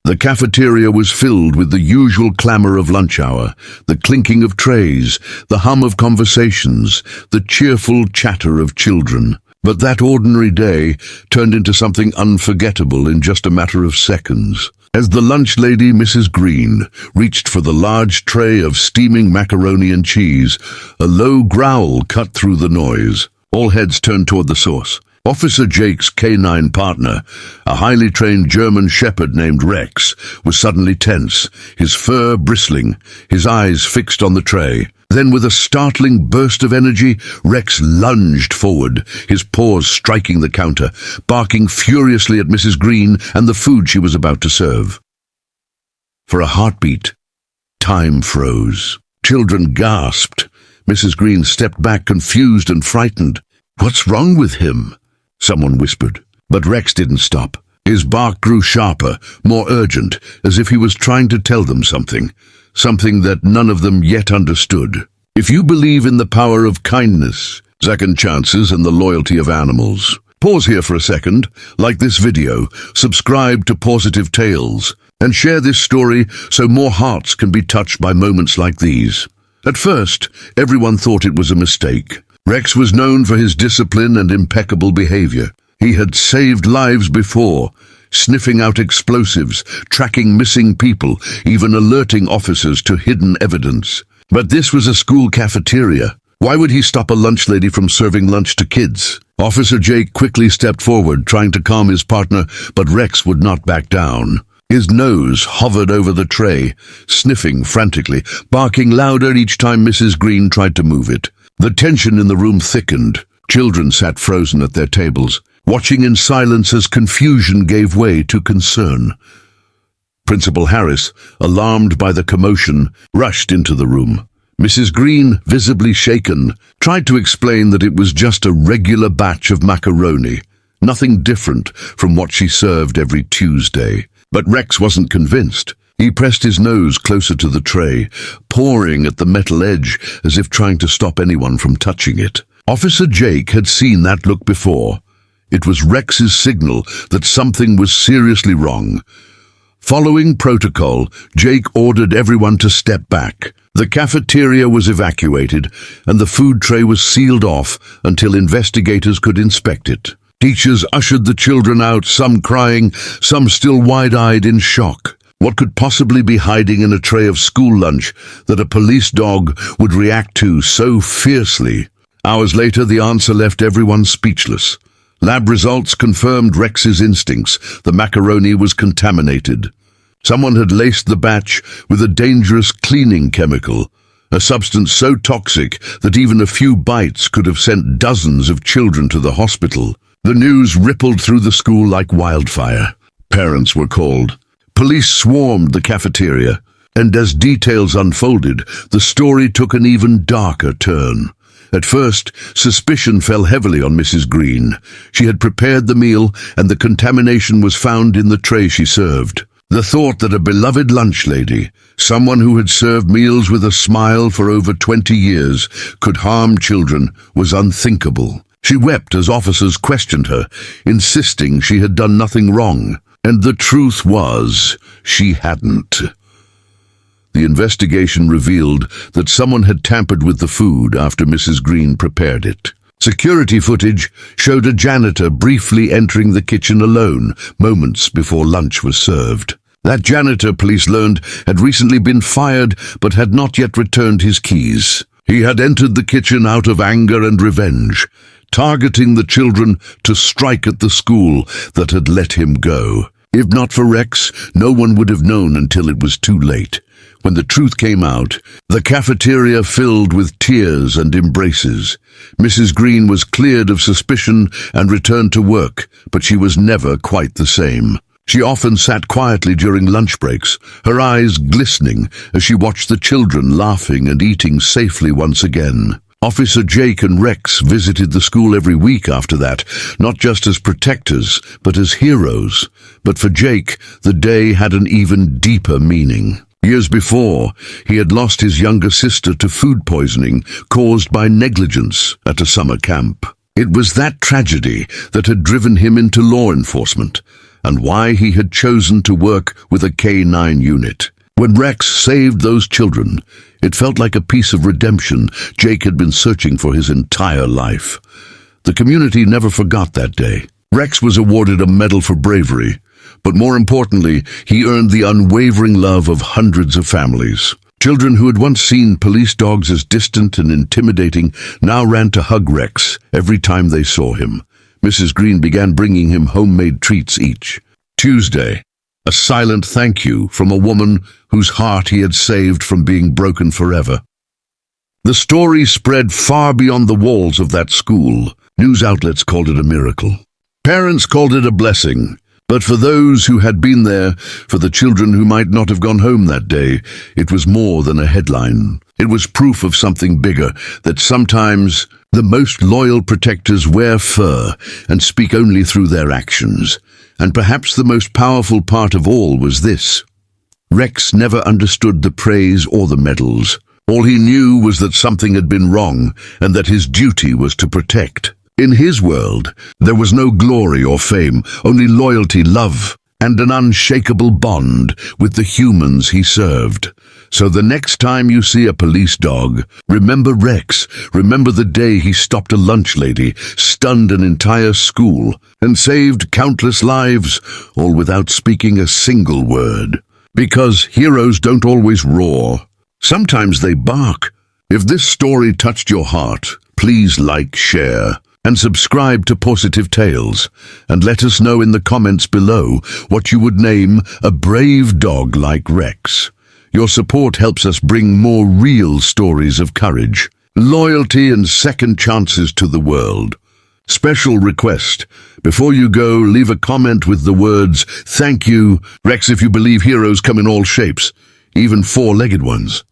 The cafeteria was filled with the usual clamor of lunch hour, the clinking of trays, the hum of conversations, the cheerful chatter of children. But that ordinary day turned into something unforgettable in just a matter of seconds. As the lunch lady, Mrs. Green, reached for the large tray of steaming macaroni and cheese, a low growl cut through the noise. All heads turned toward the source. Officer Jake's canine partner, a highly trained German shepherd named Rex, was suddenly tense, his fur bristling, his eyes fixed on the tray. Then, with a startling burst of energy, Rex lunged forward, his paws striking the counter, barking furiously at Mrs. Green and the food she was about to serve. For a heartbeat, time froze. Children gasped. Mrs. Green stepped back, confused and frightened. "What's wrong with him?" someone whispered. But Rex didn't stop. His bark grew sharper, more urgent, as if he was trying to tell them something that none of them yet understood. If you believe in the power of kindness, second chances, and the loyalty of animals, pause here for a second, like this video, subscribe to Pawsitive Tales, and share this story so more hearts can be touched by moments like these. At first, everyone thought it was a mistake. Rex was known for his discipline and impeccable behavior. He had saved lives before, sniffing out explosives, tracking missing people, even alerting officers to hidden evidence. But this was a school cafeteria. Why would he stop a lunch lady from serving lunch to kids? Officer Jake quickly stepped forward, trying to calm his partner, but Rex would not back down. His nose hovered over the tray, sniffing frantically, barking louder each time Mrs. Green tried to move it. The tension in the room thickened. Children sat frozen at their tables, watching in silence as confusion gave way to concern. Principal Harris, alarmed by the commotion, rushed into the room. Mrs. Green, visibly shaken, tried to explain that it was just a regular batch of macaroni, nothing different from what she served every Tuesday. But Rex wasn't convinced. He pressed his nose closer to the tray, pawing at the metal edge as if trying to stop anyone from touching it. Officer Jake had seen that look before. It was Rex's signal that something was seriously wrong. Following protocol, Jake ordered everyone to step back. The cafeteria was evacuated, and the food tray was sealed off until investigators could inspect it. Teachers ushered the children out, some crying, some still wide-eyed in shock. What could possibly be hiding in a tray of school lunch that a police dog would react to so fiercely? Hours later, the answer left everyone speechless. Lab results confirmed Rex's instincts. The macaroni was contaminated. Someone had laced the batch with a dangerous cleaning chemical, a substance so toxic that even a few bites could have sent dozens of children to the hospital. The news rippled through the school like wildfire. Parents were called. Police swarmed the cafeteria, and as details unfolded, the story took an even darker turn. At first, suspicion fell heavily on Mrs. Green. She had prepared the meal, and the contamination was found in the tray she served. The thought that a beloved lunch lady, someone who had served meals with a smile for over 20 years, could harm children was unthinkable. She wept as officers questioned her, insisting she had done nothing wrong. And the truth was, she hadn't. The investigation revealed that someone had tampered with the food after Mrs. Green prepared it. Security footage showed a janitor briefly entering the kitchen alone, moments before lunch was served. That janitor, police learned, had recently been fired but had not yet returned his keys. He had entered the kitchen out of anger and revenge, targeting the children to strike at the school that had let him go. If not for Rex, no one would have known until it was too late. When the truth came out, the cafeteria filled with tears and embraces. Mrs. Green was cleared of suspicion and returned to work, but she was never quite the same. She often sat quietly during lunch breaks, her eyes glistening as she watched the children laughing and eating safely once again. Officer Jake and Rex visited the school every week after that, not just as protectors, but as heroes. But for Jake, the day had an even deeper meaning. Years before, he had lost his younger sister to food poisoning caused by negligence at a summer camp. It was that tragedy that had driven him into law enforcement, and why he had chosen to work with a K-9 unit. When Rex saved those children, it felt like a piece of redemption Jake had been searching for his entire life. The community never forgot that day. Rex was awarded a medal for bravery, but more importantly, he earned the unwavering love of hundreds of families. Children who had once seen police dogs as distant and intimidating now ran to hug Rex every time they saw him. Mrs. Green began bringing him homemade treats each Tuesday. A silent thank you from a woman whose heart he had saved from being broken forever. The story spread far beyond the walls of that school. News outlets called it a miracle. Parents called it a blessing. But for those who had been there, for the children who might not have gone home that day, it was more than a headline. It was proof of something bigger, that sometimes the most loyal protectors wear fur and speak only through their actions. And perhaps the most powerful part of all was this. Rex never understood the praise or the medals. All he knew was that something had been wrong and that his duty was to protect. In his world, there was no glory or fame, only loyalty, love, and an unshakable bond with the humans he served. So the next time you see a police dog, remember Rex. Remember the day he stopped a lunch lady, stunned an entire school, and saved countless lives, all without speaking a single word. Because heroes don't always roar. Sometimes they bark. If this story touched your heart, please like, share, and subscribe to Pawsitive Tales, and let us know in the comments below what you would name a brave dog like Rex. Your support helps us bring more real stories of courage, loyalty, and second chances to the world. Special request: before you go, leave a comment with the words, "Thank you, Rex," if you believe heroes come in all shapes, even four-legged ones.